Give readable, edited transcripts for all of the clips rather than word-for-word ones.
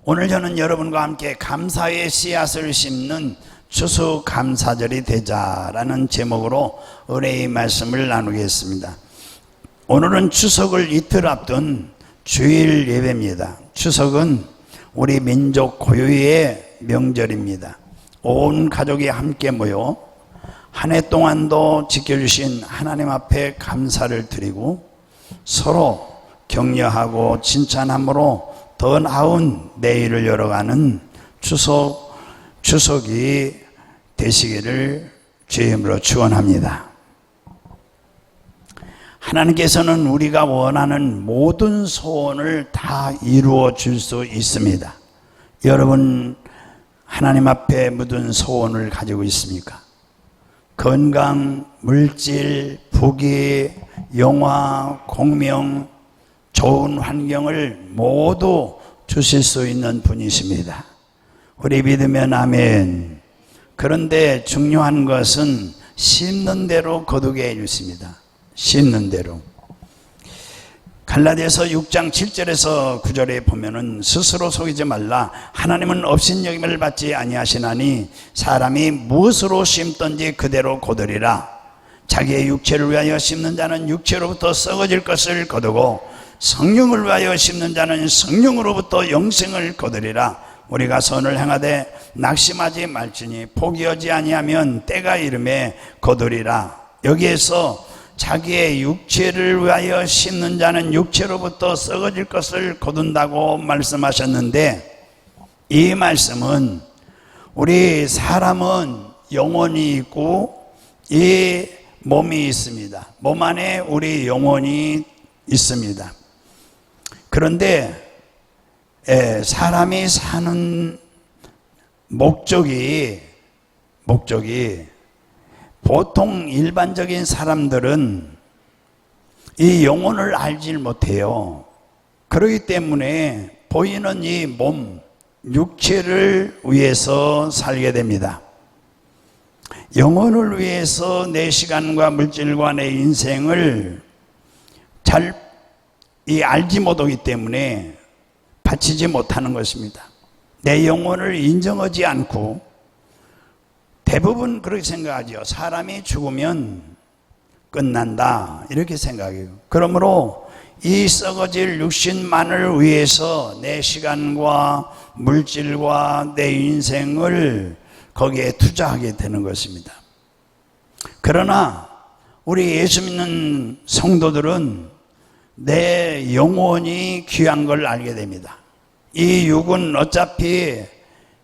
오늘 저는 여러분과 함께 감사의 씨앗을 심는 추수감사절이 되자라는 제목으로 은혜의 말씀을 나누겠습니다. 오늘은 추석을 이틀 앞둔 주일 예배입니다. 추석은 우리 민족 고유의 명절입니다. 온 가족이 함께 모여 한 해 동안도 지켜주신 하나님 앞에 감사를 드리고 서로 격려하고 칭찬함으로 더 나은 내일을 열어가는 추석이 되시기를 주의 이름으로 축원합니다. 하나님께서는 우리가 원하는 모든 소원을 다 이루어 줄 수 있습니다. 여러분 하나님 앞에 묻은 소원을 가지고 있습니까? 건강, 물질, 부귀, 영화, 공명, 좋은 환경을 모두 주실 수 있는 분이십니다. 우리 믿으면 아멘. 그런데 중요한 것은 심는 대로 거두게 해주십니다. 심는 대로. 갈라디아서 6장 7절에서 9절에 보면은 스스로 속이지 말라. 하나님은 업신여김을 받지 아니하시나니 사람이 무엇으로 심든지 그대로 거두리라. 자기의 육체를 위하여 심는 자는 육체로부터 썩어질 것을 거두고 성령을 위하여 심는 자는 성령으로부터 영생을 거두리라. 우리가 선을 행하되 낙심하지 말지니 포기하지 아니하면 때가 이름에 거두리라. 여기에서 자기의 육체를 위하여 심는 자는 육체로부터 썩어질 것을 거둔다고 말씀하셨는데, 이 말씀은 우리 사람은 영혼이 있고 이 몸이 있습니다. 몸 안에 우리 영혼이 있습니다. 그런데 사람이 사는 목적이 보통 일반적인 사람들은 이 영혼을 알질 못해요. 그렇기 때문에 보이는 이 몸, 육체를 위해서 살게 됩니다. 영혼을 위해서 내 시간과 물질과 내 인생을 잘 알지 못하기 때문에 바치지 못하는 것입니다. 내 영혼을 인정하지 않고 대부분 그렇게 생각하죠. 사람이 죽으면 끝난다 이렇게 생각해요. 그러므로 이 썩어질 육신만을 위해서 내 시간과 물질과 내 인생을 거기에 투자하게 되는 것입니다. 그러나 우리 예수 믿는 성도들은 내 영혼이 귀한 걸 알게 됩니다. 이 육은 어차피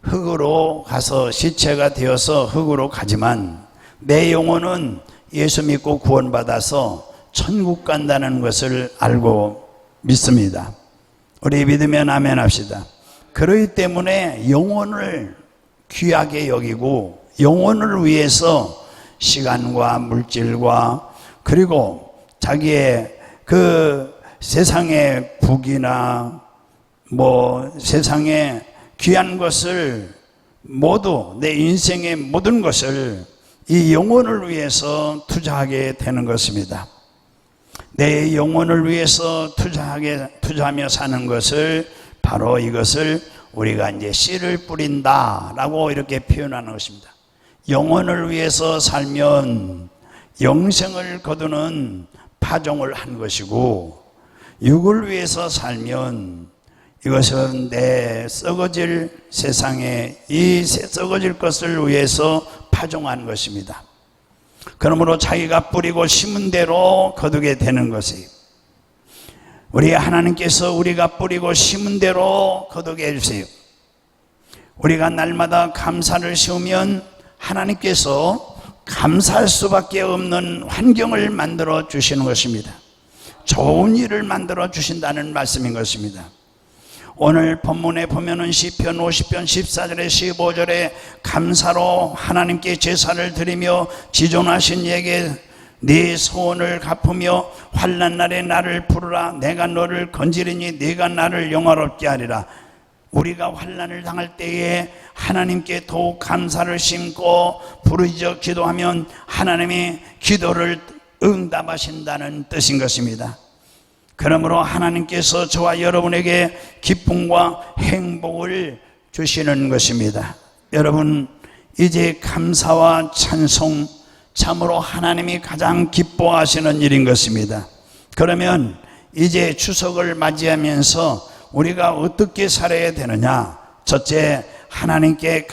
흙으로 가서 시체가 되어서 흙으로 가지만 내 영혼은 예수 믿고 구원받아서 천국 간다는 것을 알고 믿습니다. 우리 믿으면 아멘 합시다. 그렇기 때문에 영혼을 귀하게 여기고 영혼을 위해서 시간과 물질과 그리고 자기의 그 세상의 부귀나 세상의 귀한 것을 모두 내 인생의 모든 것을 이 영혼을 위해서 투자하게 되는 것입니다. 내 영혼을 위해서 투자하며 사는 것을 바로 이것을 우리가 이제 씨를 뿌린다라고 이렇게 표현하는 것입니다. 영혼을 위해서 살면 영생을 거두는 파종을 한 것이고, 육을 위해서 살면 이것은 내 썩어질 세상에 이 썩어질 것을 위해서 파종한 것입니다. 그러므로 자기가 뿌리고 심은 대로 거두게 되는 것이, 우리 하나님께서 우리가 뿌리고 심은 대로 거두게 해주세요. 우리가 날마다 감사를 심으면 하나님께서 감사할 수밖에 없는 환경을 만들어 주시는 것입니다. 좋은 일을 만들어 주신다는 말씀인 것입니다. 오늘 본문에 보면은 시편 50편 14절에 15절에 감사로 하나님께 제사를 드리며 지존하신 이에게 네 소원을 갚으며 환난 날에 나를 부르라. 내가 너를 건지리니 네가 나를 영화롭게 하리라. 우리가 환난을 당할 때에 하나님께 더욱 감사를 심고 부르짖어 기도하면 하나님이 기도를 응답하신다는 뜻인 것입니다. 그러므로 하나님께서 저와 여러분에게 기쁨과 행복을 주시는 것입니다. 여러분, 이제 감사와 찬송, 참으로 하나님이 가장 기뻐하시는 일인 것입니다. 그러면 이제 추석을 맞이하면서 우리가 어떻게 살아야 되느냐? 첫째, 하나님께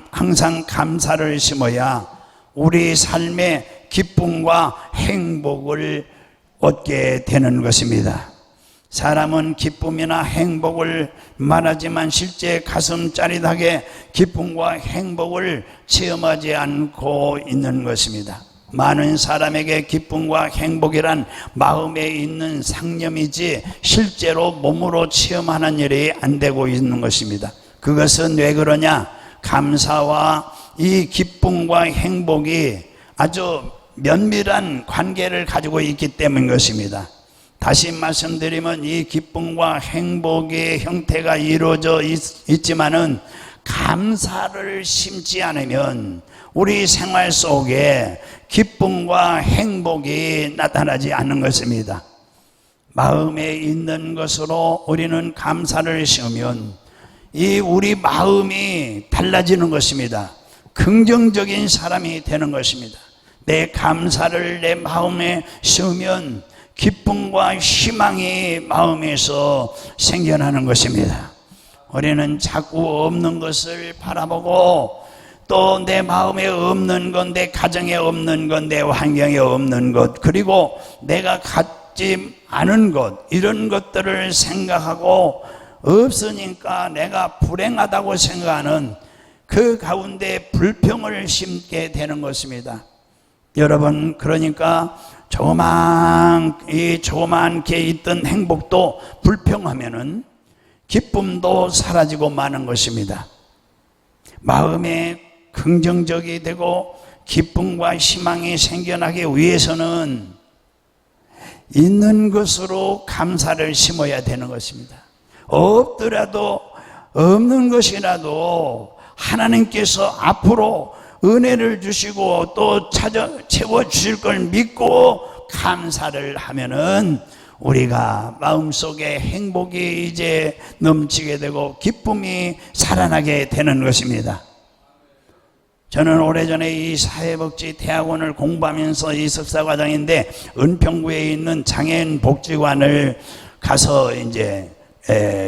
항상 감사를 심어야 우리 삶의 기쁨과 행복을 얻게 되는 것입니다. 사람은 기쁨이나 행복을 말하지만 실제 가슴 짜릿하게 기쁨과 행복을 체험하지 않고 있는 것입니다. 많은 사람에게 기쁨과 행복이란 마음에 있는 상념이지 실제로 몸으로 체험하는 일이 안 되고 있는 것입니다. 그것은 왜 그러냐? 감사와 이 기쁨과 행복이 아주 면밀한 관계를 가지고 있기 때문인 것입니다. 다시 말씀드리면 이 기쁨과 행복의 형태가 이루어져 있지만은 감사를 심지 않으면 우리 생활 속에 기쁨과 행복이 나타나지 않는 것입니다. 마음에 있는 것으로 우리는 감사를 심으면 이 우리 마음이 달라지는 것입니다. 긍정적인 사람이 되는 것입니다. 내 감사를 내 마음에 심으면 기쁨과 희망이 마음에서 생겨나는 것입니다. 우리는 자꾸 없는 것을 바라보고 또 내 마음에 없는 것, 내 가정에 없는 것, 내 환경에 없는 것, 그리고 내가 갖지 않은 것, 이런 것들을 생각하고 없으니까 내가 불행하다고 생각하는 그 가운데 불평을 심게 되는 것입니다. 여러분, 그러니까 조그맣게 있던 행복도 불평하면은 기쁨도 사라지고 마는 것입니다. 마음에 긍정적이 되고 기쁨과 희망이 생겨나기 위해서는 있는 것으로 감사를 심어야 되는 것입니다. 없더라도 없는 것이라도 하나님께서 앞으로 은혜를 주시고 또 채워주실 걸 믿고 감사를 하면은 우리가 마음속에 행복이 이제 넘치게 되고 기쁨이 살아나게 되는 것입니다. 저는 오래전에 이 사회복지대학원을 공부하면서 이 석사과정인데 은평구에 있는 장애인 복지관을 가서 이제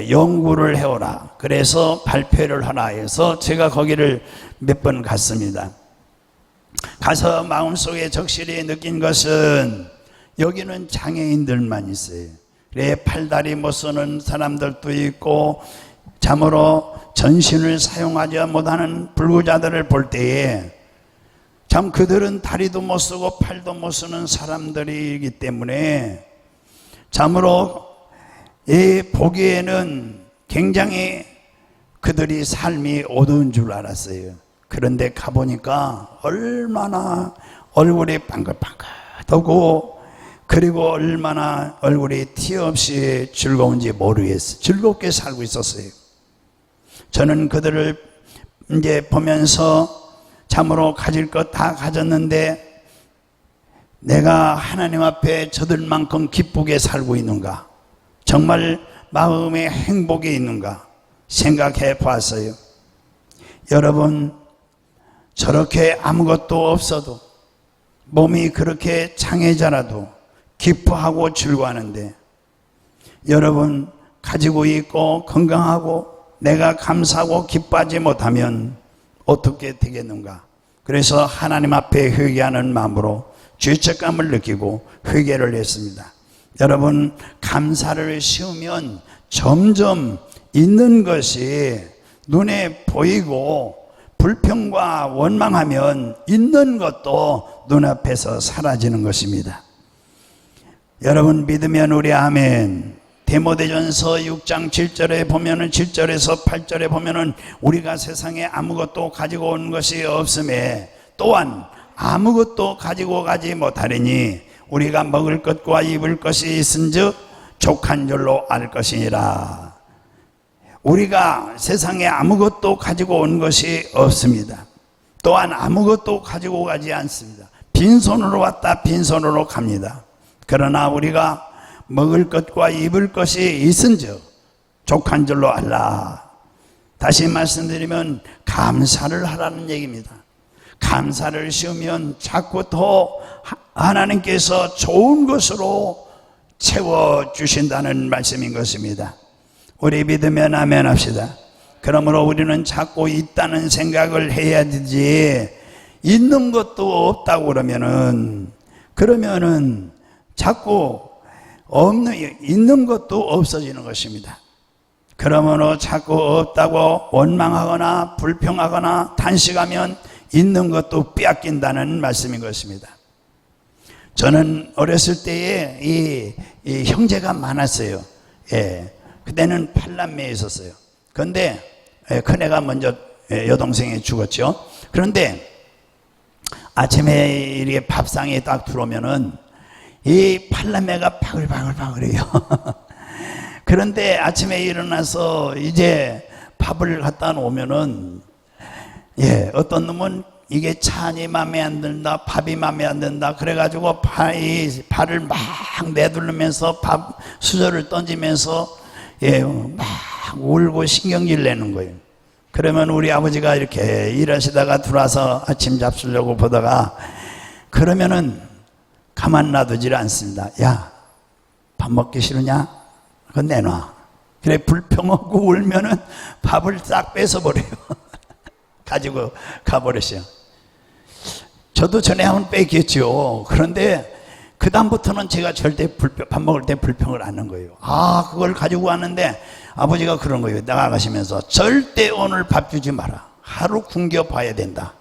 연구를 해오라. 그래서 발표를 하라 해서 제가 거기를 몇 번 갔습니다. 가서 마음속에 적실히 느낀 것은 여기는 장애인들만 있어요. 그래, 팔다리 못 쓰는 사람들도 있고 참으로 전신을 사용하지 못하는 불구자들을 볼 때에 참 그들은 다리도 못 쓰고 팔도 못 쓰는 사람들이기 때문에 참으로 보기에는 굉장히 그들이 삶이 어두운 줄 알았어요. 그런데 가보니까 얼마나 얼굴이 빵긋빵긋하고 그리고 얼마나 얼굴이 티 없이 즐거운지 모르겠어요. 즐겁게 살고 있었어요. 저는 그들을 이제 보면서 참으로 가질 것 다 가졌는데 내가 하나님 앞에 저들만큼 기쁘게 살고 있는가? 정말 마음에 행복이 있는가? 생각해 봤어요. 여러분, 저렇게 아무것도 없어도 몸이 그렇게 장애자라도 기뻐하고 즐거워하는데 여러분 가지고 있고 건강하고 내가 감사하고 기뻐하지 못하면 어떻게 되겠는가? 그래서 하나님 앞에 회개하는 마음으로 죄책감을 느끼고 회개를 했습니다. 여러분, 감사를 심으면 점점 있는 것이 눈에 보이고 불평과 원망하면 있는 것도 눈앞에서 사라지는 것입니다. 여러분 믿으면 우리 아멘. 디모데전서 6장 7절에 보면은 7절에서 8절에 보면은 우리가 세상에 아무것도 가지고 온 것이 없음에 또한 아무것도 가지고 가지 못하리니 우리가 먹을 것과 입을 것이 있은즉 족한 줄로 알 것이니라. 우리가 세상에 아무것도 가지고 온 것이 없습니다. 또한 아무것도 가지고 가지 않습니다. 빈손으로 왔다 빈손으로 갑니다. 그러나 우리가 먹을 것과 입을 것이 있은즉 족한 줄로 알라. 다시 말씀드리면 감사를 하라는 얘기입니다. 감사를 씌우면 자꾸 더 하나님께서 좋은 것으로 채워주신다는 말씀인 것입니다. 우리 믿으면 아멘 합시다. 그러므로 우리는 자꾸 있다는 생각을 해야 되지, 있는 것도 없다고 그러면은 자꾸 있는 것도 없어지는 것입니다. 그러므로 자꾸 없다고 원망하거나 불평하거나 탄식하면 있는 것도 빼앗긴다는 말씀인 것입니다. 저는 어렸을 때에 이 형제가 많았어요. 그때는 8남매에 있었어요. 그런데 큰애가 먼저 여동생이 죽었죠. 그런데 아침에 이렇게 밥상에 딱 들어오면은 이 8남매가 바글바글바글해요. 그런데 아침에 일어나서 이제 밥을 갖다 놓으면은 어떤 놈은 이게 찬이 마음에 안 든다, 밥이 마음에 안 든다, 그래가지고 발을 막 내두르면서 밥 수저를 던지면서 막 울고 신경질 내는 거예요. 그러면 우리 아버지가 이렇게 일하시다가 들어와서 아침 잡수려고 보다가 그러면은 가만 놔두질 않습니다. 야, 밥 먹기 싫으냐? 그거 내놔. 그래, 불평하고 울면은 밥을 싹 뺏어버려요. 가지고 가버렸어요. 저도 전에 한번 뺏겼죠. 그런데 그 다음부터는 제가 절대 밥 먹을 때 불평을 안 하는 거예요. 그걸 가지고 왔는데 아버지가 그런 거예요. 나가시면서 절대 오늘 밥 주지 마라. 하루 굶겨 봐야 된다.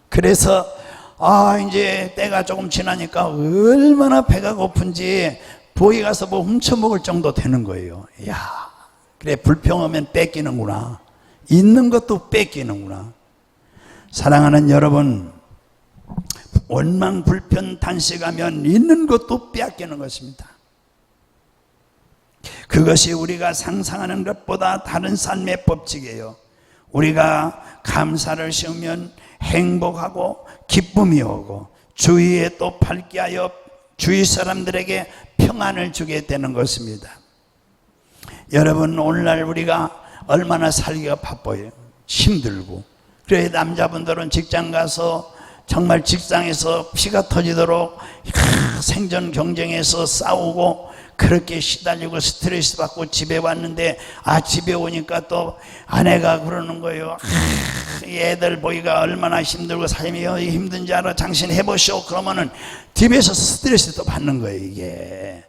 그래서 이제 때가 조금 지나니까 얼마나 배가 고픈지 부엌에 가서 뭐 훔쳐 먹을 정도 되는 거예요. 그래, 불평하면 뺏기는구나. 있는 것도 뺏기는구나. 사랑하는 여러분, 원망 불편 탄식하면 있는 것도 빼앗기는 것입니다. 그것이 우리가 상상하는 것보다 다른 삶의 법칙이에요. 우리가 감사를 씌우면 행복하고 기쁨이 오고 주위에 또 밝게 하여 주위 사람들에게 평안을 주게 되는 것입니다. 여러분, 오늘날 우리가 얼마나 살기가 바빠요. 힘들고. 그래, 남자분들은 직장 가서 정말 직장에서 피가 터지도록 생존 경쟁에서 싸우고 그렇게 시달리고 스트레스 받고 집에 왔는데 집에 오니까 또 아내가 그러는 거예요. 애들 보기가 얼마나 힘들고 삶이 힘든지 알아. 당신 해보시오. 그러면은 집에서 스트레스 또 받는 거예요, 이게.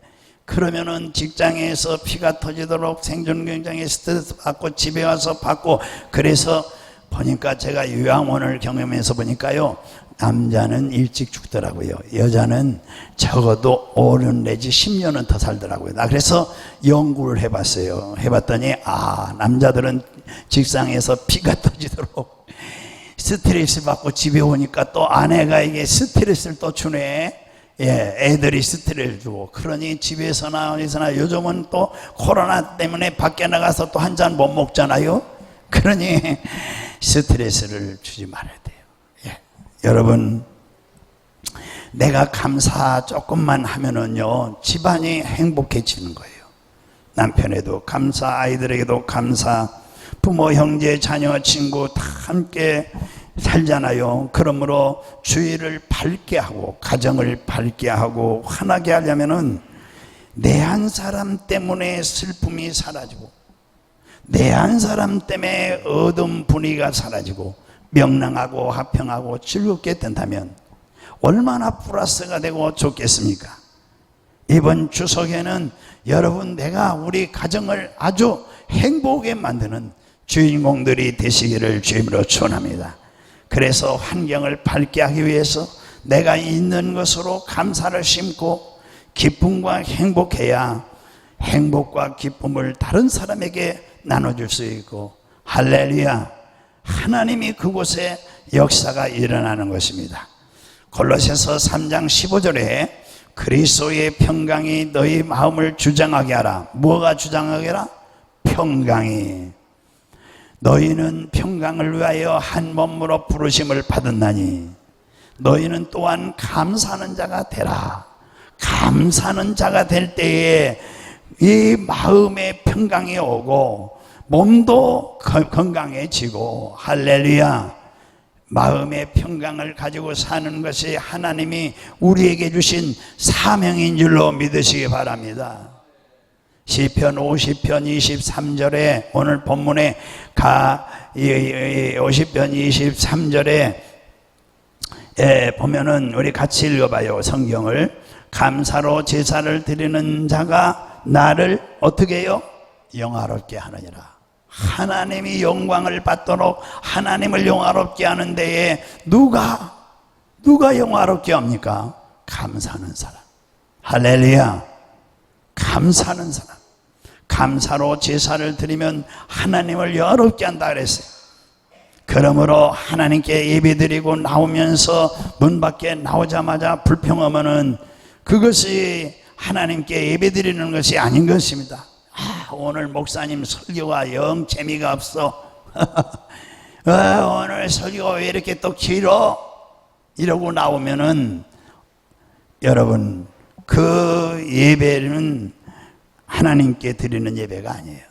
그러면은 직장에서 피가 터지도록 생존 경쟁에 스트레스 받고 집에 와서 받고, 그래서 보니까 제가 요양원을 경험해서 보니까요, 남자는 일찍 죽더라고요. 여자는 적어도 5년 내지 10년은 더 살더라고요. 나 그래서 연구를 해봤어요. 해봤더니 남자들은 직장에서 피가 터지도록 스트레스 받고 집에 오니까 또 아내가 이게 스트레스를 또 주네. 애들이 스트레스를 주고, 그러니 집에서나 어디서나 요즘은 또 코로나 때문에 밖에 나가서 또 한 잔 못 먹잖아요. 그러니 스트레스를 주지 말아야 돼요. 여러분, 내가 감사 조금만 하면은요, 집안이 행복해지는 거예요. 남편에도 감사, 아이들에게도 감사, 부모, 형제, 자녀, 친구 다 함께 살잖아요. 그러므로 주위를 밝게 하고 가정을 밝게 하고 환하게 하려면은 내 한 사람 때문에 슬픔이 사라지고, 내 한 사람 때문에 어두운 분위기가 사라지고 명랑하고 화평하고 즐겁게 된다면 얼마나 플러스가 되고 좋겠습니까? 이번 추석에는 여러분, 내가 우리 가정을 아주 행복하게 만드는 주인공들이 되시기를 주임으로 축원합니다. 그래서 환경을 밝게 하기 위해서 내가 있는 것으로 감사를 심고 기쁨과 행복해야 행복과 기쁨을 다른 사람에게 나눠줄 수 있고, 할렐루야, 하나님이 그곳에 역사가 일어나는 것입니다. 골로새서 3장 15절에 그리스도의 평강이 너희 마음을 주장하게 하라. 뭐가 주장하게 하라? 평강이. 너희는 평강을 위하여 한 몸으로 부르심을 받았나니 너희는 또한 감사하는 자가 되라. 감사하는 자가 될 때에 이 마음의 평강이 오고 몸도 건강해지고, 할렐루야. 마음의 평강을 가지고 사는 것이 하나님이 우리에게 주신 사명인 줄로 믿으시기 바랍니다. 시편 50편 23절에 오늘 본문에 50편 23절에 보면은 우리 같이 읽어봐요. 성경을. 감사로 제사를 드리는 자가 나를 어떻게 해요? 영화롭게 하느니라. 하나님이 영광을 받도록 하나님을 영화롭게 하는 데에 누가 영화롭게 합니까? 감사하는 사람. 할렐루야. 감사하는 사람. 감사로 제사를 드리면 하나님을 영화롭게 한다 그랬어요. 그러므로 하나님께 예배드리고 나오면서 문 밖에 나오자마자 불평하면은 그것이 하나님께 예배드리는 것이 아닌 것입니다. 오늘 목사님 설교가 영 재미가 없어. 오늘 설교가 왜 이렇게 또 길어? 이러고 나오면은 여러분, 그 예배는 하나님께 드리는 예배가 아니에요.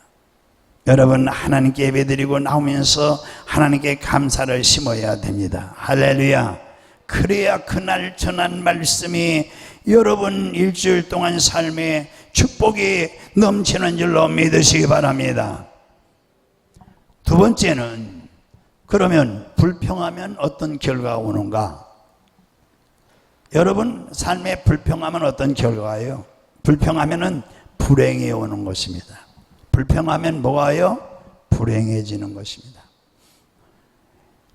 여러분, 하나님께 예배드리고 나오면서 하나님께 감사를 심어야 됩니다. 할렐루야. 그래야 그날 전한 말씀이 여러분 일주일 동안 삶에 축복이 넘치는 줄로 믿으시기 바랍니다. 두 번째는, 그러면 불평하면 어떤 결과가 오는가? 여러분 삶에 불평하면 어떤 결과예요? 불평하면은 불행이 오는 것입니다. 불평하면 뭐가 와요? 불행해지는 것입니다.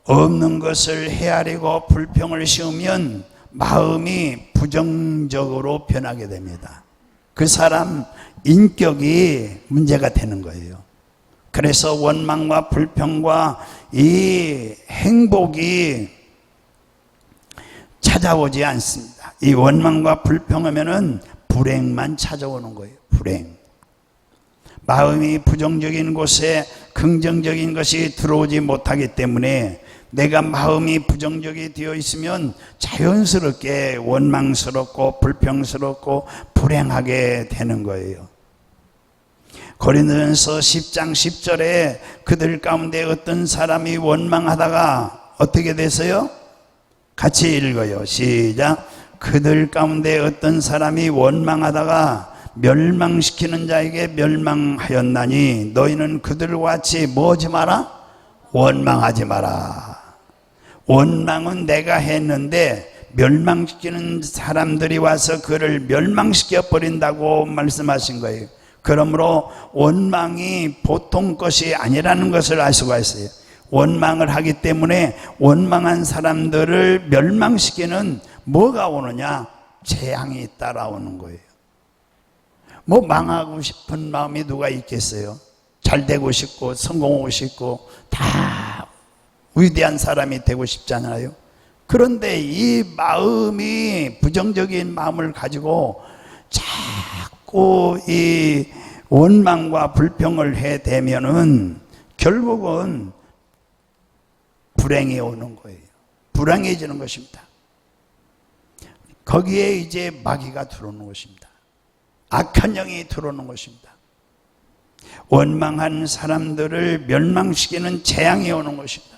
없는 것을 헤아리고 불평을 씌우면 마음이 부정적으로 변하게 됩니다. 그 사람 인격이 문제가 되는 거예요. 그래서 원망과 불평과 이 행복이 찾아오지 않습니다. 이 원망과 불평하면은 불행만 찾아오는 거예요. 불행. 마음이 부정적인 곳에 긍정적인 것이 들어오지 못하기 때문에 내가 마음이 부정적이 되어 있으면 자연스럽게 원망스럽고 불평스럽고 불행하게 되는 거예요. 고린도전서 10장 10절에 그들 가운데 어떤 사람이 원망하다가 어떻게 됐어요? 같이 읽어요. 시작. 그들 가운데 어떤 사람이 원망하다가 멸망시키는 자에게 멸망하였나니 너희는 그들과 같이 뭐하지 마라? 원망하지 마라. 원망은 내가 했는데 멸망시키는 사람들이 와서 그를 멸망시켜 버린다고 말씀하신 거예요. 그러므로 원망이 보통 것이 아니라는 것을 알 수가 있어요. 원망을 하기 때문에 원망한 사람들을 멸망시키는 뭐가 오느냐? 재앙이 따라오는 거예요. 뭐 망하고 싶은 마음이 누가 있겠어요? 잘 되고 싶고 성공하고 싶고 다 위대한 사람이 되고 싶잖아요. 그런데 이 마음이 부정적인 마음을 가지고 자꾸 이 원망과 불평을 해대면은 결국은 불행이 오는 거예요. 불행해지는 것입니다. 거기에 이제 마귀가 들어오는 것입니다. 악한 영이 들어오는 것입니다. 원망한 사람들을 멸망시키는 재앙이 오는 것입니다.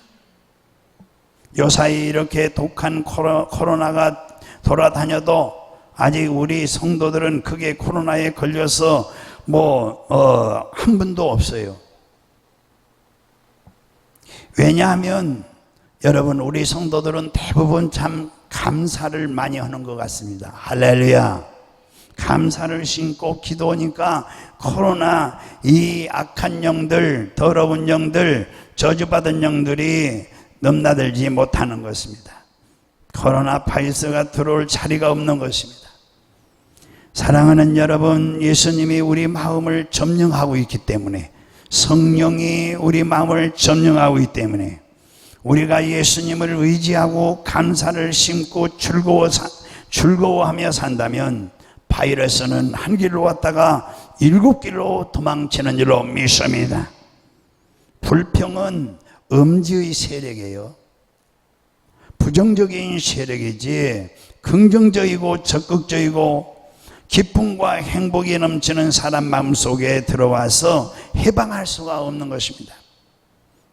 요사이 이렇게 독한 코로나가 돌아다녀도 아직 우리 성도들은 크게 코로나에 걸려서 한 분도 없어요. 왜냐하면 여러분, 우리 성도들은 대부분 참 감사를 많이 하는 것 같습니다. 할렐루야. 감사를 신고 기도하니까 코로나 이 악한 영들, 더러운 영들, 저주받은 영들이 넘나들지 못하는 것입니다. 코로나 바이러스가 들어올 자리가 없는 것입니다. 사랑하는 여러분, 예수님이 우리 마음을 점령하고 있기 때문에, 성령이 우리 마음을 점령하고 있기 때문에 우리가 예수님을 의지하고 감사를 심고 즐거워하며 산다면 바이러스는 한 길로 왔다가 7길로 도망치는 줄로 믿습니다. 불평은 음지의 세력이에요. 부정적인 세력이지 긍정적이고 적극적이고 기쁨과 행복이 넘치는 사람 마음속에 들어와서 해방할 수가 없는 것입니다.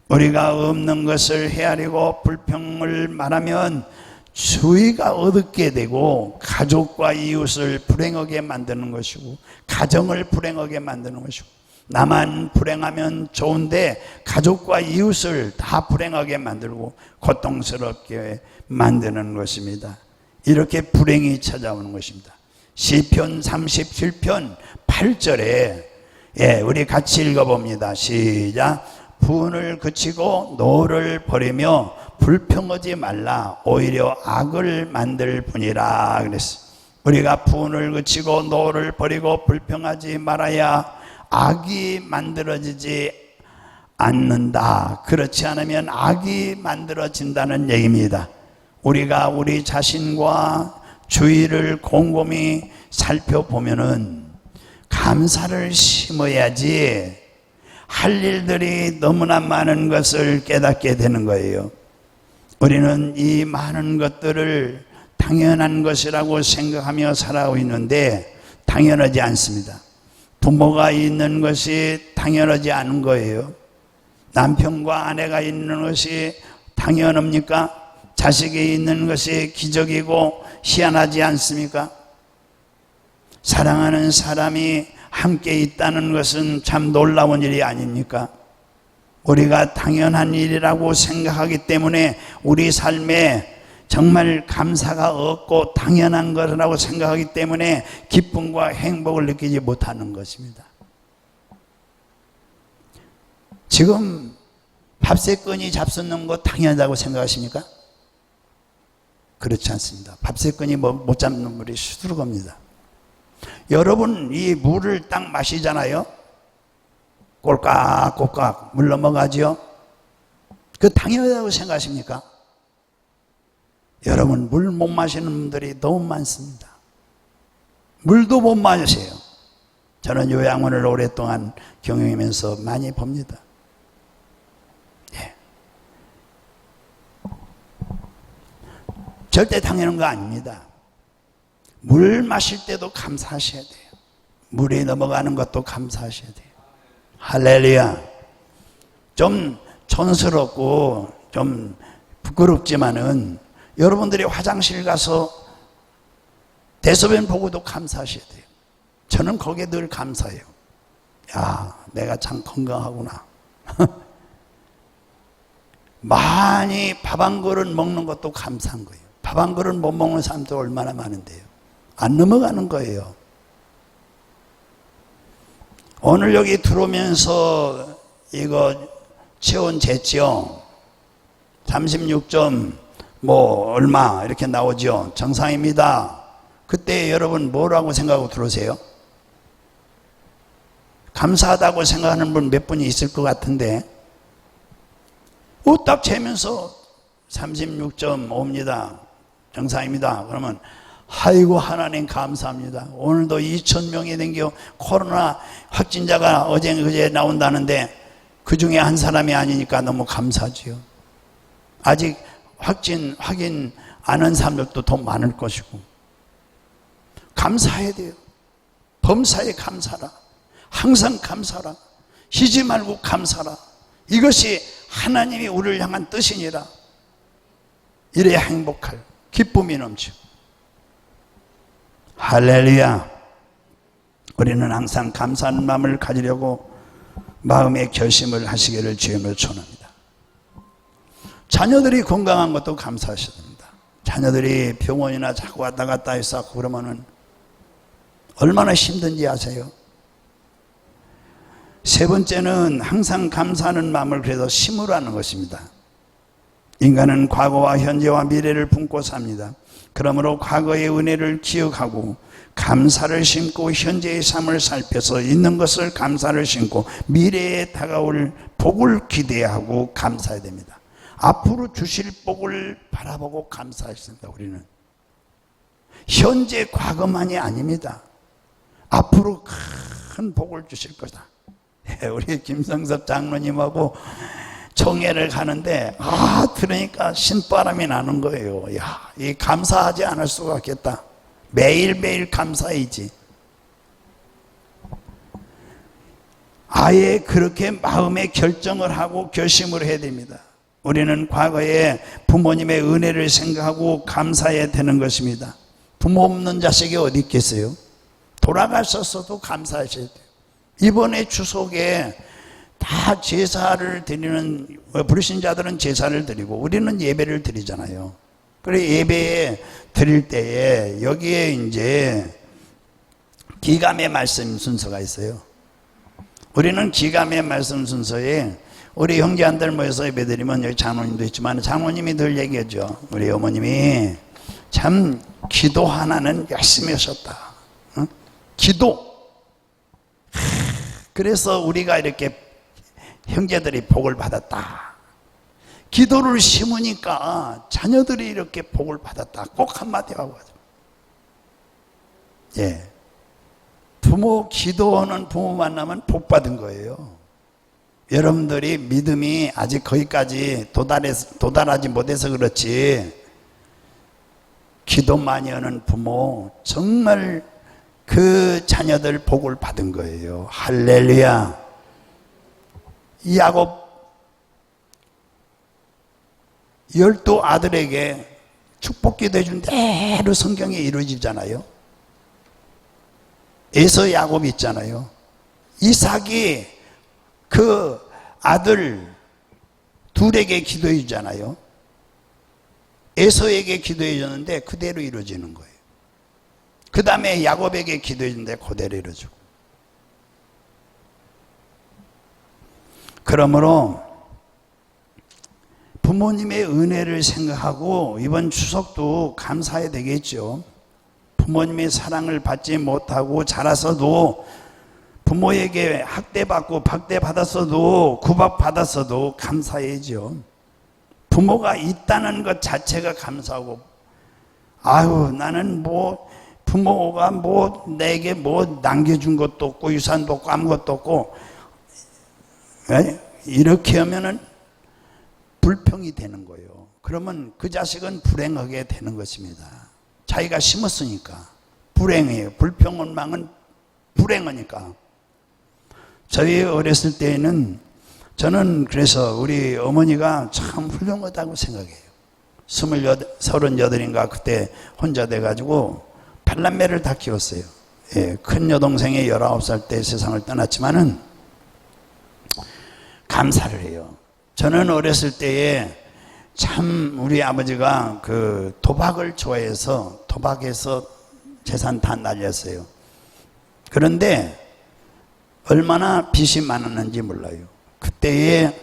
우리가 없는 것을 헤아리고 불평을 말하면 주의가 어둡게 되고 가족과 이웃을 불행하게 만드는 것이고 가정을 불행하게 만드는 것이고 나만 불행하면 좋은데 가족과 이웃을 다 불행하게 만들고 고통스럽게 만드는 것입니다. 이렇게 불행이 찾아오는 것입니다. 시편 37편 8절에 우리 같이 읽어봅니다. 시작. 분을 그치고 노를 버리며 불평하지 말라. 오히려 악을 만들 뿐이라 그랬어요. 우리가 분을 그치고 노를 버리고 불평하지 말아야 악이 만들어지지 않는다. 그렇지 않으면 악이 만들어진다는 얘기입니다. 우리가 우리 자신과 주위를 곰곰이 살펴보면은 감사를 심어야지 할 일들이 너무나 많은 것을 깨닫게 되는 거예요. 우리는 이 많은 것들을 당연한 것이라고 생각하며 살아오고 있는데 당연하지 않습니다. 부모가 있는 것이 당연하지 않은 거예요. 남편과 아내가 있는 것이 당연합니까? 자식이 있는 것이 기적이고 희한하지 않습니까? 사랑하는 사람이 함께 있다는 것은 참 놀라운 일이 아닙니까? 우리가 당연한 일이라고 생각하기 때문에 우리 삶에 정말 감사가 없고 당연한 것이라고 생각하기 때문에 기쁨과 행복을 느끼지 못하는 것입니다. 지금 밥새끈이 잡수는 거 당연하다고 생각하십니까? 그렇지 않습니다. 밥새끈이 못 잡는 물이 수두룩합니다. 여러분 이 물을 딱 마시잖아요. 꼴깍꼴깍 물 넘어가죠. 그 당연하다고 생각하십니까? 여러분 물 못 마시는 분들이 너무 많습니다. 물도 못 마셔요. 저는 요양원을 오랫동안 경영하면서 많이 봅니다. 절대 당연한 거 아닙니다. 물 마실 때도 감사하셔야 돼요. 물이 넘어가는 것도 감사하셔야 돼요. 할렐루야. 좀 촌스럽고 좀 부끄럽지만은 여러분들이 화장실 가서 대소변 보고도 감사하셔야 돼요. 저는 거기에 늘 감사해요. 야, 내가 참 건강하구나. 많이 밥 한 그릇 먹는 것도 감사한 거예요. 밥 한 그릇 못 먹는 사람도 얼마나 많은데요. 안 넘어가는 거예요. 오늘 여기 들어오면서 이거 체온 쟀죠. 36점 얼마 이렇게 나오죠. 정상입니다. 그때 여러분 뭐라고 생각하고 들어오세요? 감사하다고 생각하는 분 몇 분이 있을 것 같은데 딱 재면서 36.5입니다. 정상입니다. 그러면 아이고 하나님 감사합니다. 오늘도 2,000명이 된겨 코로나 확진자가 어제 그제 나온다는데 그 중에 한 사람이 아니니까 너무 감사하지요. 아직 확인 안 한 사람들도 더 많을 것이고 감사해야 돼요. 범사에 감사라. 항상 감사라. 쉬지 말고 감사라. 이것이 하나님이 우리를 향한 뜻이니라. 이래야 행복할 기쁨이 넘치고. 할렐루야. 우리는 항상 감사하는 마음을 가지려고 마음의 결심을 하시기를 주님을 축원합니다. 자녀들이 건강한 것도 감사하셔야 됩니다. 자녀들이 병원이나 자꾸 왔다 갔다 해서 그러면은 얼마나 힘든지 아세요? 세 번째는 항상 감사하는 마음을 그래서 심으라는 것입니다. 인간은 과거와 현재와 미래를 품고 삽니다. 그러므로 과거의 은혜를 기억하고 감사를 심고 현재의 삶을 살펴서 있는 것을 감사를 심고 미래에 다가올 복을 기대하고 감사해야 됩니다. 앞으로 주실 복을 바라보고 감사했습니다. 우리는 현재 과거만이 아닙니다. 앞으로 큰 복을 주실 거다. 우리 김성섭 장로님하고 총회를 가는데 들으니까 신바람이 나는 거예요. 야, 이 감사하지 않을 수가 없겠다. 매일매일 감사이지. 아예 그렇게 마음의 결정을 하고 결심을 해야 됩니다. 우리는 과거에 부모님의 은혜를 생각하고 감사해야 되는 것입니다. 부모 없는 자식이 어디 있겠어요? 돌아가셨어도 감사하셔야 돼요. 이번에 추석에 다 제사를 드리는, 불신자들은 제사를 드리고 우리는 예배를 드리잖아요. 그래 예배에 드릴 때에 여기에 이제 기감의 말씀 순서가 있어요. 우리는 기감의 말씀 순서에 우리 형제한들 모여서 예배드리면 여기 장로님도 있지만 장로님이 늘 얘기하죠. 우리 어머님이 참 기도 하나는 열심히 하셨다. 응? 기도. 그래서 우리가 이렇게 형제들이 복을 받았다. 기도를 심으니까 자녀들이 이렇게 복을 받았다. 꼭 한마디 하고 가죠. 예. 부모 기도하는 부모 만나면 복 받은 거예요. 여러분들이 믿음이 아직 거기까지 도달하지 못해서 그렇지, 기도 많이 하는 부모 정말 그 자녀들 복을 받은 거예요. 할렐루야. 야곱 12 아들에게 축복기도 해준 대로 성경에 이루어지잖아요. 에서 야곱 있잖아요. 이삭이 그 아들 둘에게 기도해 주잖아요. 에서에게 기도해 줬는데 그대로 이루어지는 거예요. 그 다음에 야곱에게 기도해 줬는데 그대로 이루어지고. 그러므로 부모님의 은혜를 생각하고 이번 추석도 감사해야 되겠죠. 부모님의 사랑을 받지 못하고 자라서도, 부모에게 학대받고 박대받았어도 구박받았어도 감사해야죠. 부모가 있다는 것 자체가 감사하고, 아유 나는 뭐 부모가 뭐 내게 뭐 남겨준 것도 없고 유산도 없고 아무것도 없고, 이렇게 하면은 불평이 되는 거예요. 그러면 그 자식은 불행하게 되는 것입니다. 자기가 심었으니까 불행해요. 불평원망은 불행하니까. 저희 어렸을 때에는 저는 그래서 우리 어머니가 참 훌륭하다고 생각해요. 38인가 그때 혼자 돼가지고 8남매를 다 키웠어요. 예, 큰 여동생이 19살 때 세상을 떠났지만은 감사를 해요. 저는 어렸을 때에 참 우리 아버지가 그 도박을 좋아해서 도박해서 재산 다 날렸어요. 그런데 얼마나 빚이 많았는지 몰라요. 그때에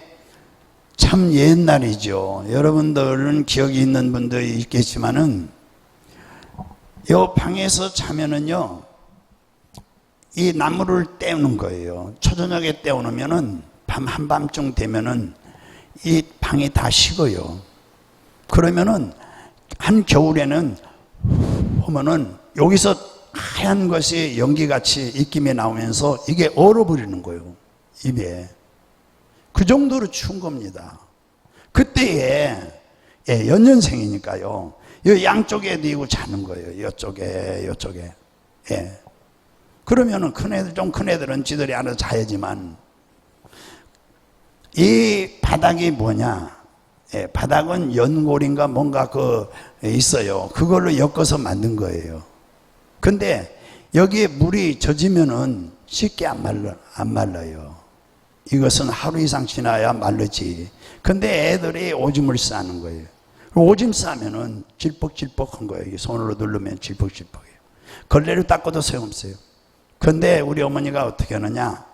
참 옛날이죠. 여러분들은 기억이 있는 분들이 있겠지만은 요 방에서 자면은요 이 나무를 떼우는 거예요. 초저녁에 떼어놓으면은 밤 한밤중 되면은 이 방이 다 식어요. 그러면은 한겨울에는 하면은 여기서 하얀 것이 연기같이 입김에 나오면서 이게 얼어버리는 거예요. 입에. 그 정도로 추운 겁니다. 그때에 연년생이니까요. 이 양쪽에 뉘고 자는 거예요. 이쪽에. 예. 그러면은 큰 애들은 지들이 알아서 자야지만 이 바닥이 뭐냐? 예, 바닥은 연골인가 뭔가 있어요. 그걸로 엮어서 만든 거예요. 근데 여기에 물이 젖으면은 쉽게 안 말라요. 이것은 하루 이상 지나야 마르지. 근데 애들이 오줌을 싸는 거예요. 오줌 싸면은 질퍽질퍽한 거예요. 손으로 누르면 질퍽질퍽해요. 걸레로 닦아도 소용없어요. 근데 우리 어머니가 어떻게 하느냐?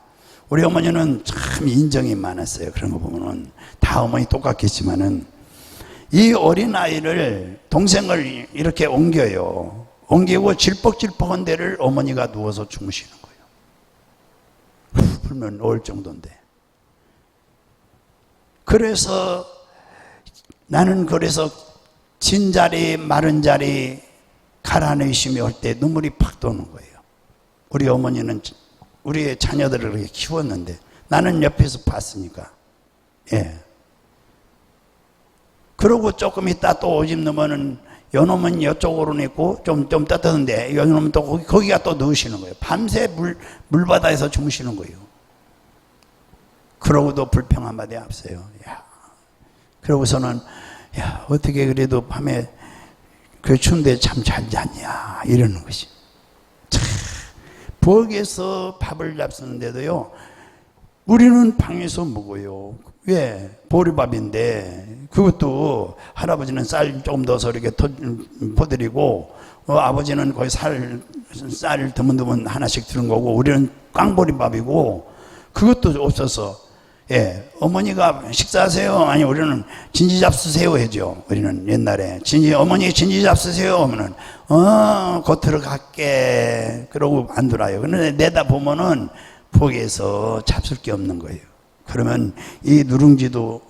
우리 어머니는 참 인정이 많았어요. 그런 거 보면은 다 어머니 똑같겠지만은 이 어린아이를 동생을 이렇게 옮겨요. 옮기고 질퍽질퍽한 데를 어머니가 누워서 주무시는 거예요. 풀면 올 정도인데. 그래서 나는 진자리 마른 자리 갈아내시며 할 때 눈물이 팍 도는 거예요. 우리 어머니는 우리의 자녀들을 그렇게 키웠는데 나는 옆에서 봤으니까. 예. 그러고 조금 있다 또 오줌 넣으면은 요놈은 이쪽으로 넣고 좀 떴던데 요놈은 또 거기가 또 넣으시는 거예요. 밤새 물바다에서 주무시는 거예요. 그러고도 불평 한마디 없어요. 야. 그러고서는 야, 어떻게 그래도 밤에 그 추운데 참 잘 잤냐 이러는 것이. 부엌에서 밥을 잡수는데도요, 우리는 방에서 먹어요. 왜? 보리밥인데 그것도 할아버지는 쌀 조금 넣어서 이렇게 퍼드리고 아버지는 거의 쌀 드문드문 하나씩 드는 거고, 우리는 깡보리밥이고 그것도 없어서, 예, 어머니가 식사하세요. 아니, 우리는 진지 잡수세요 해죠. 우리는 옛날에 어머니 진지 잡수세요 하면은 곧 들어갈게 그러고 안 들어와요. 그런데 내다 보면은 부엌에서 잡술 게 없는 거예요. 그러면 이 누룽지도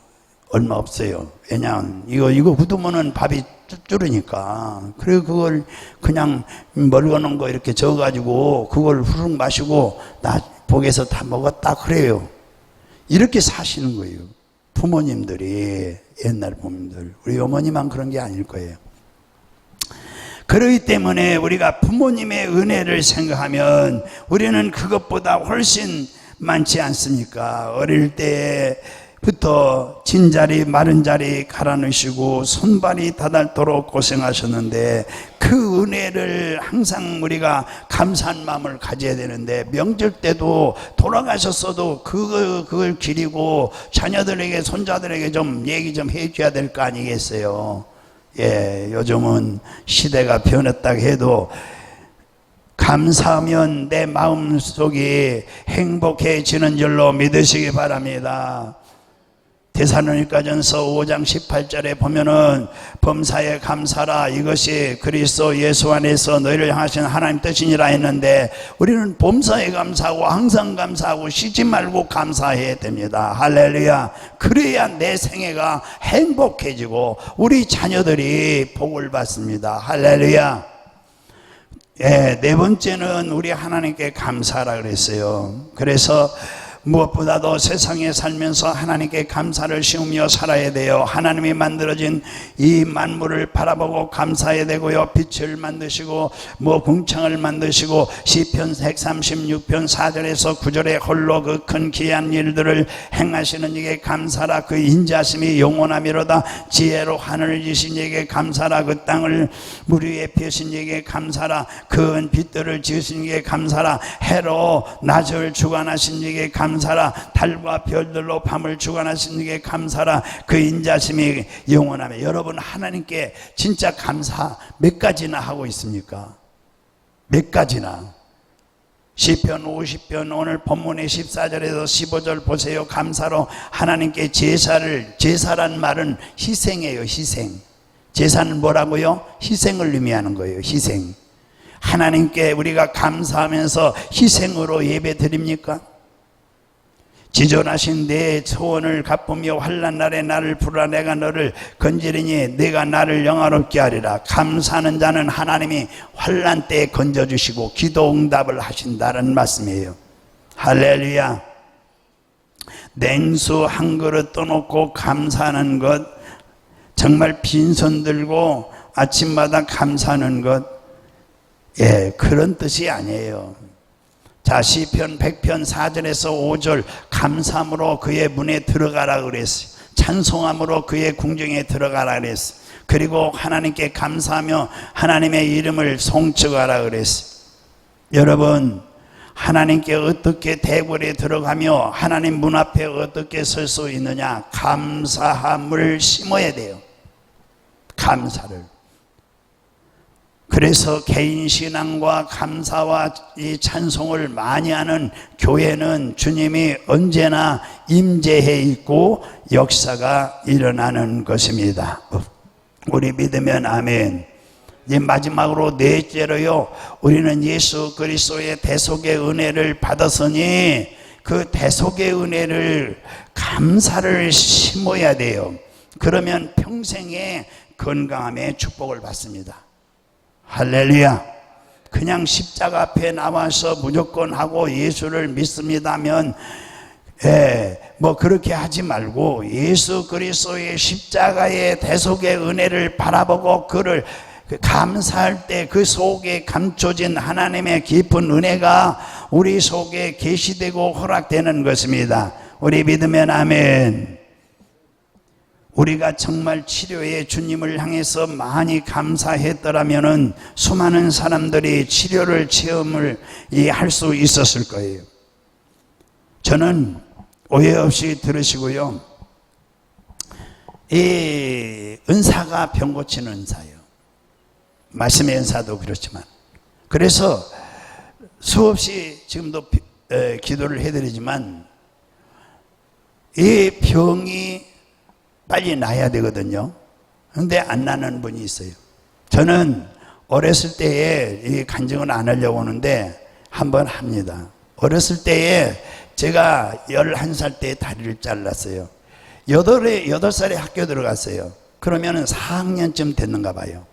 얼마 없어요. 왜냐하면 이거 굳으면은 밥이 줄으니까. 그리고 그걸 그냥 멀거놓은 거 이렇게 저어가지고 그걸 후룩 마시고 나 부엌에서 다 먹었다 그래요. 이렇게 사시는 거예요. 부모님들이, 옛날 부모님들. 우리 어머니만 그런 게 아닐 거예요. 그렇기 때문에 우리가 부모님의 은혜를 생각하면 우리는 그것보다 훨씬 많지 않습니까? 어릴 때부터 진자리 마른 자리 갈아 넣으시고 손발이 다닳도록 고생하셨는데 그 은혜를 항상 우리가 감사한 마음을 가져야 되는데, 명절 때도 돌아가셨어도 그걸 기리고 자녀들에게 손자들에게 좀 얘기 좀 해줘야 될 거 아니겠어요? 예, 요즘은 시대가 변했다고 해도 감사하면 내 마음속이 행복해지는 줄로 믿으시기 바랍니다. 데살로니가전서 5장 18절에 보면은 범사에 감사라, 이것이 그리스도 예수 안에서 너희를 향하신 하나님 뜻이니라 했는데, 우리는 범사에 감사하고 항상 감사하고 쉬지 말고 감사해야 됩니다. 할렐루야. 그래야 내 생애가 행복해지고 우리 자녀들이 복을 받습니다. 할렐루야. 예, 네 번째는 우리 하나님께 감사하라 그랬어요. 그래서 무엇보다도 세상에 살면서 하나님께 감사를 씌우며 살아야 돼요. 하나님이 만들어진 이 만물을 바라보고 감사해야 되고요. 빛을 만드시고 궁창을 만드시고 시편 136편 4절에서 9절에 홀로 그 큰 귀한 일들을 행하시는 이게 감사라. 그 인자심이 영원하미로다. 지혜로 하늘을 지신 이에게 감사라. 그 땅을 물 위에 펴신 이에게 감사라. 그 빛들을 지으신 이에게 감사라. 해로 낮을 주관하신 이에게 감사라. 달과 별들로 밤을 주관하신 이에게 감사라. 그 인자심이 영원하며. 여러분, 하나님께 진짜 감사 몇 가지나 하고 있습니까? 몇 가지나. 시편 50편 오늘 본문의 14절에서 15절 보세요. 감사로 하나님께 제사란 말은 희생이에요. 희생. 제사는 뭐라고요? 희생을 의미하는 거예요. 희생. 하나님께 우리가 감사하면서 희생으로 예배 드립니까? 지존하신 내 소원을 갚으며 환난 날에 나를 부르라. 내가 너를 건지리니 내가 나를 영화롭게 하리라. 감사하는 자는 하나님이 환난 때에 건져주시고 기도 응답을 하신다는 말씀이에요. 할렐루야. 냉수 한 그릇 떠놓고 감사하는 것, 정말 빈손 들고 아침마다 감사하는 것, 예, 그런 뜻이 아니에요. 자, 시편 100편 4절에서 5절 감사함으로 그의 문에 들어가라 그랬어요. 찬송함으로 그의 궁정에 들어가라 그랬어요. 그리고 하나님께 감사하며 하나님의 이름을 송축하라 그랬어요. 여러분, 하나님께 어떻게 대궐에 들어가며 하나님 문 앞에 어떻게 설 수 있느냐? 감사함을 심어야 돼요. 감사를. 그래서 개인 신앙과 감사와 이 찬송을 많이 하는 교회는 주님이 언제나 임재해 있고 역사가 일어나는 것입니다. 우리 믿으면 아멘. 이제 마지막으로 넷째로요, 우리는 예수 그리스도의 대속의 은혜를 받았으니 그 대속의 은혜를 감사를 심어야 돼요. 그러면 평생의 건강함의 축복을 받습니다. 할렐루야. 그냥 십자가 앞에 나와서 무조건 하고 예수를 믿습니다면, 그렇게 하지 말고 예수 그리스도의 십자가의 대속의 은혜를 바라보고 그를 감사할 때 그 속에 감춰진 하나님의 깊은 은혜가 우리 속에 계시되고 허락되는 것입니다. 우리 믿으면 아멘. 우리가 정말 치료에 주님을 향해서 많이 감사했더라면은 수많은 사람들이 치료를 체험을 할 수 있었을 거예요. 저는 오해 없이 들으시고요. 이 은사가 병 고치는 은사예요. 말씀의 은사도 그렇지만. 그래서 수없이 지금도 기도를 해드리지만 이 병이 빨리 나야 되거든요. 그런데 안 나는 분이 있어요. 저는 어렸을 때에 이 간증을 안 하려고 하는데 한번 합니다. 어렸을 때에 제가 11살 때 다리를 잘랐어요. 8살에 학교 들어갔어요. 그러면 4학년쯤 됐는가 봐요.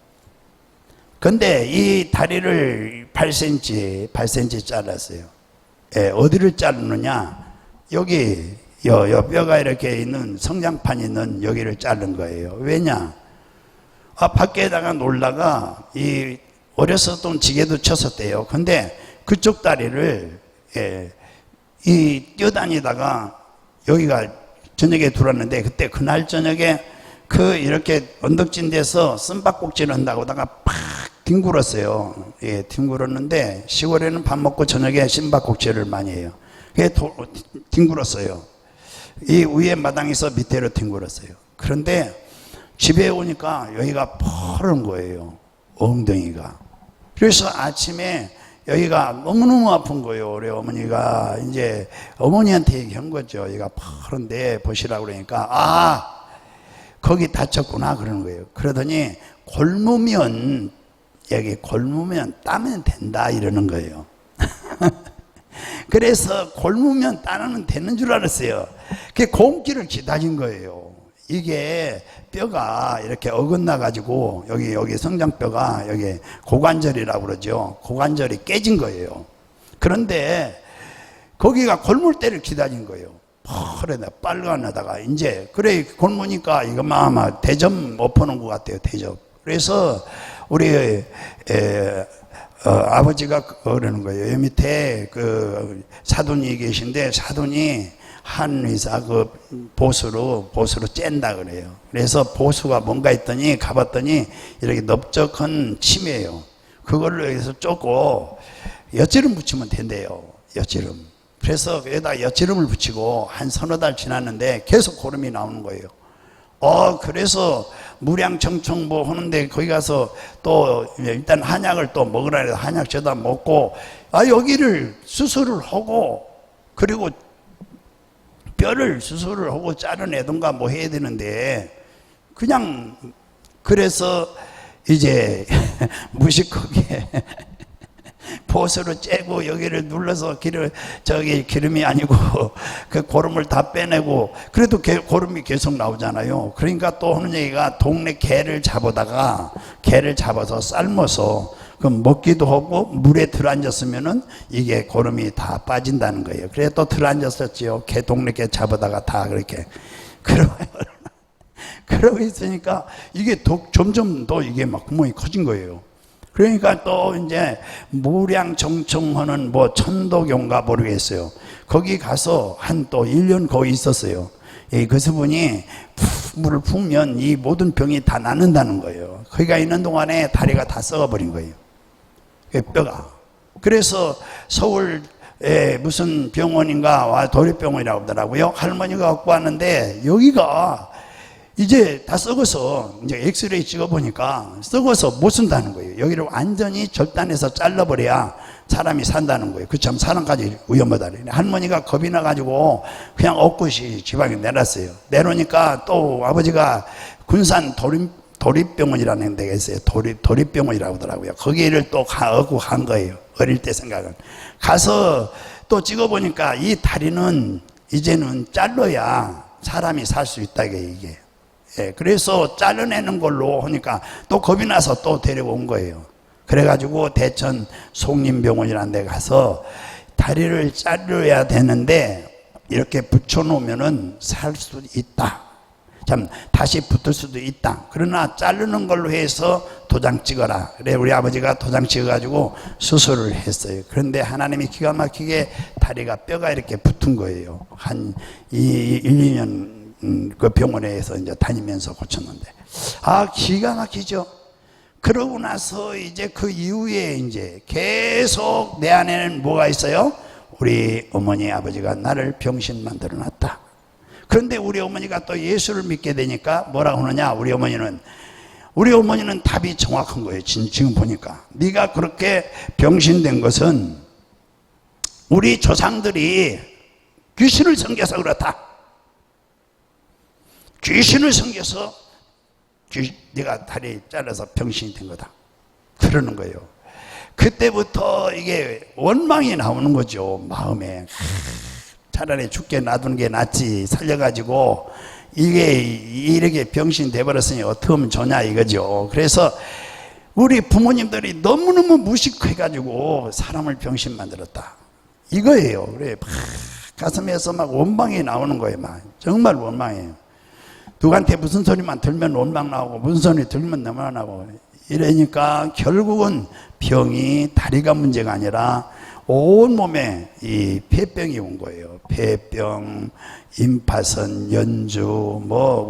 근데 이 다리를 8cm 잘랐어요. 예, 어디를 자르느냐? 여기 여 뼈가 이렇게 있는 성장판 있는 여기를 자른 거예요. 왜냐? 밖에다가 놀다가 어려서 또 지게도 쳤었대요. 근데 그쪽 다리를 뛰어다니다가 여기가 저녁에 들어왔는데 그때 그날 저녁에 이렇게 언덕진 데서 쓴밥꼭질 한다고 다가 팍 뒹굴었어요. 예, 뒹굴었는데 시골에는 밥 먹고 저녁에 쓴밥꼭질을 많이 해요. 그게 뒹굴었어요. 이 위에 마당에서 밑으로 뒹굴었어요. 그런데 집에 오니까 여기가 퍼른 거예요. 엉덩이가. 그래서 아침에 여기가 너무너무 아픈 거예요. 우리 어머니가 이제 어머니한테 얘기한 거죠. 여기가 퍼른데 보시라고 그러니까 거기 다쳤구나 그러는 거예요. 그러더니 여기 골무면 따면 된다 이러는 거예요. 그래서 골무면 따면 되는 줄 알았어요. 그게 공기를 기다린 거예요. 이게 뼈가 이렇게 어긋나 가지고 여기 성장뼈가 여기 고관절이라고 그러죠. 고관절이 깨진 거예요. 그런데 거기가 골물 때를 기다린 거예요. 퍼레다 빨간에다가 이제 그래 골무니까 이거 아마 대접 엎어놓은 것 같아요. 대접. 그래서 우리 아버지가 그러는 거예요. 여기 밑에 사돈이 계신데 사돈이 한 의사 보수로 쨘다 그래요. 그래서 보수가 뭔가 했더니 가봤더니 이렇게 넓적한 침이에요. 그걸로 해서 쪼고 엿지름 붙이면 된대요. 엿지름. 그래서 여기다 엿지름을 붙이고 한 서너 달 지났는데 계속 고름이 나오는 거예요. 그래서 무량청청 하는데 거기 가서 또 일단 한약을 또 먹으라 해서 한약 저다 먹고 여기를 수술을 하고 그리고 뼈를 수술을 하고 자르내든가 해야 되는데 그냥 그래서 이제 무식하게 보수로 째고 여기를 눌러서 기름이 아니고 그 고름을 다 빼내고 그래도 고름이 계속 나오잖아요. 그러니까 또 하는 얘기가 동네 개를 잡아서 삶아서 먹기도 하고 물에 들어앉았으면은 이게 고름이 다 빠진다는 거예요. 그래 또 들어앉았었지요. 동네 개 잡아다가 다 그렇게 그러고 있으니까 이게 점점 더 이게 막 구멍이 커진 거예요. 그러니까 또 이제 무량정청하는 천도교인가 모르겠어요. 거기 가서 또 1년 거기 있었어요. 그분이 물을 푸면 이 모든 병이 다 낫는다는 거예요. 거기가 있는 동안에 다리가 다 썩어버린 거예요. 뼈가. 그래서 서울에 무슨 병원인가 도립병원이라고 하더라고요. 할머니가 갖고 왔는데 여기가 이제 다 썩어서 이제 엑스레이 찍어보니까 썩어서 못 쓴다는 거예요. 여기를 완전히 절단해서 잘라버려야 사람이 산다는 거예요. 참 사람까지 위험하다. 할머니가 겁이 나가지고 그냥 엊굿이 지방에 내놨어요. 내놓으니까 또 아버지가 군산 도립병원이라는 데가 있어요. 도립병원이라고 하더라고요. 거기를 또 얻고 간 거예요. 어릴 때 생각은. 가서 또 찍어보니까 이 다리는 이제는 잘라야 사람이 살 수 있다 이게. 그래서 잘라내는 걸로 하니까 또 겁이 나서 또 데려온 거예요. 그래가지고 대천 송림병원이라는 데 가서 다리를 자르야 되는데 이렇게 붙여놓으면은 살 수 있다. 다시 붙을 수도 있다. 그러나 자르는 걸로 해서 도장 찍어라. 그래 우리 아버지가 도장 찍어가지고 수술을 했어요. 그런데 하나님이 기가 막히게 다리가 뼈가 이렇게 붙은 거예요. 한 1, 2년 그 병원에서 이제 다니면서 고쳤는데 기가 막히죠. 그러고 나서 이제 그 이후에 이제 계속 내 안에는 뭐가 있어요? 우리 어머니 아버지가 나를 병신 만들어 놨다. 그런데 우리 어머니가 또 예수를 믿게 되니까 뭐라고 하느냐? 우리 어머니는 답이 정확한 거예요. 지금 보니까 네가 그렇게 병신된 것은 우리 조상들이 귀신을 섬겨서 그렇다. 귀신을 섬겨서 네가 다리 잘라서 병신이 된 거다. 그러는 거예요. 그때부터 이게 원망이 나오는 거죠. 마음에 차라리 죽게 놔두는 게 낫지, 살려가지고 이게 이렇게 병신 돼버렸으니 어떻게 하면 좋냐 이거죠. 그래서 우리 부모님들이 너무너무 무식해가지고 사람을 병신 만들었다 이거예요. 그래 가슴에서 막 원망이 나오는 거예요. 막 정말 원망이에요. 누구한테 무슨 소리만 들면 원망 나오고 무슨 소리 들면 너무나 나오고 이러니까 결국은 병이 다리가 문제가 아니라 온몸에 이 폐병이 온 거예요. 폐병, 임파선, 연주,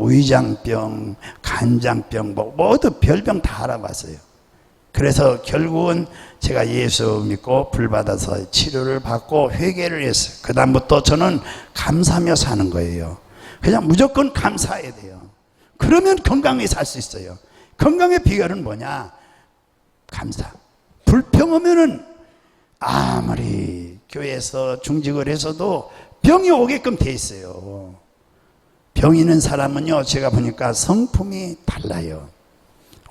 위장병, 간장병, 모두 별병 다 알아봤어요. 그래서 결국은 제가 예수 믿고 불받아서 치료를 받고 회개를 했어요. 그 다음부터 저는 감사하며 사는 거예요. 그냥 무조건 감사해야 돼요. 그러면 건강히 살 수 있어요. 건강의 비결은 뭐냐? 감사. 불평하면은 아무리 교회에서 중직을 해서도 병이 오게끔 돼 있어요. 병 있는 사람은요, 제가 보니까 성품이 달라요.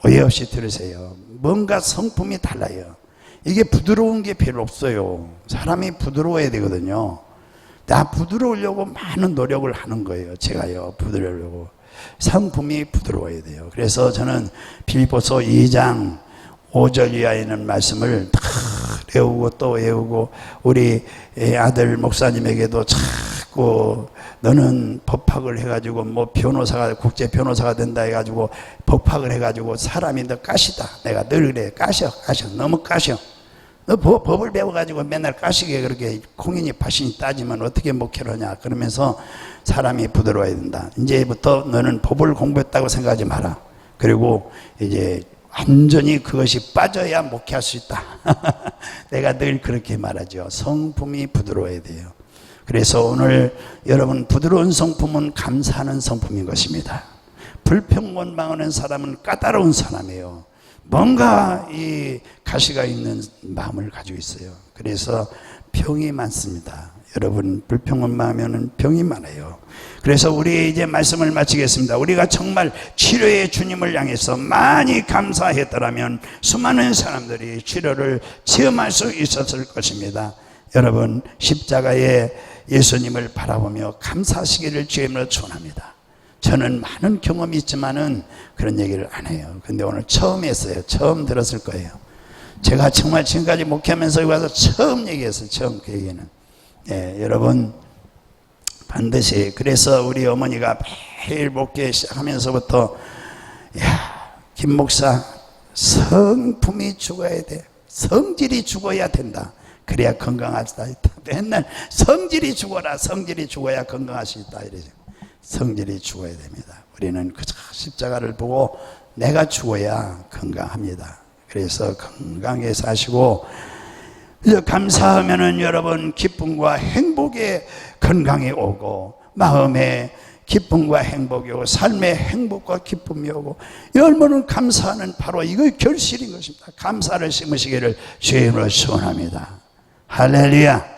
오해 없이 들으세요. 뭔가 성품이 달라요. 이게 부드러운 게 별로 없어요. 사람이 부드러워야 되거든요. 나 부드러우려고 많은 노력을 하는 거예요. 제가요, 부드러우려고. 성품이 부드러워야 돼요. 그래서 저는 빌립보서 2장 5절 이하에 있는 말씀을 다 외우고 또 외우고 우리 아들 목사님에게도 자꾸 너는 법학을 해가지고 변호사가 국제 변호사가 된다 해가지고 법학을 해가지고 사람이 너 까시다. 내가 늘 그래. 까셔 너무 까셔. 너 법을 배워가지고 맨날 까시게 그렇게 콩이니 파시니 따지면 어떻게 목회를 하냐. 그러면서 사람이 부드러워야 된다. 이제부터 너는 법을 공부했다고 생각하지 마라. 그리고 이제 완전히 그것이 빠져야 목회할 수 있다. 내가 늘 그렇게 말하죠. 성품이 부드러워야 돼요. 그래서 오늘 여러분 부드러운 성품은 감사하는 성품인 것입니다. 불평원망하는 사람은 까다로운 사람이에요. 뭔가 이 가시가 있는 마음을 가지고 있어요. 그래서 병이 많습니다. 여러분 불평원망하면 병이 많아요. 그래서 우리 이제 말씀을 마치겠습니다. 우리가 정말 치료의 주님을 향해서 많이 감사했더라면 수많은 사람들이 치료를 체험할 수 있었을 것입니다. 여러분 십자가에 예수님을 바라보며 감사하시기를 주님으로 축원합니다. 저는 많은 경험이 있지만은 그런 얘기를 안 해요. 근데 오늘 처음 했어요. 처음 들었을 거예요. 제가 정말 지금까지 목회하면서 여기 와서 처음 얘기했어요. 처음 그 얘기는. 여러분 반드시 그래서 우리 어머니가 매일 목회 시작하면서부터 김 목사 성품이 죽어야 돼. 성질이 죽어야 된다. 그래야 건강할 수 있다. 맨날 성질이 죽어라. 성질이 죽어야 건강할 수 있다. 이러죠. 성질이 죽어야 됩니다. 우리는 그 십자가를 보고 내가 죽어야 건강합니다. 그래서 건강하게 사시고 감사하면은 여러분 기쁨과 행복의 건강이 오고 마음에 기쁨과 행복이 오고 삶의 행복과 기쁨이 오고 열매는 감사하는 바로 이거 결실인 것입니다. 감사를 심으시기를 주님으로 소원합니다. 할렐루야.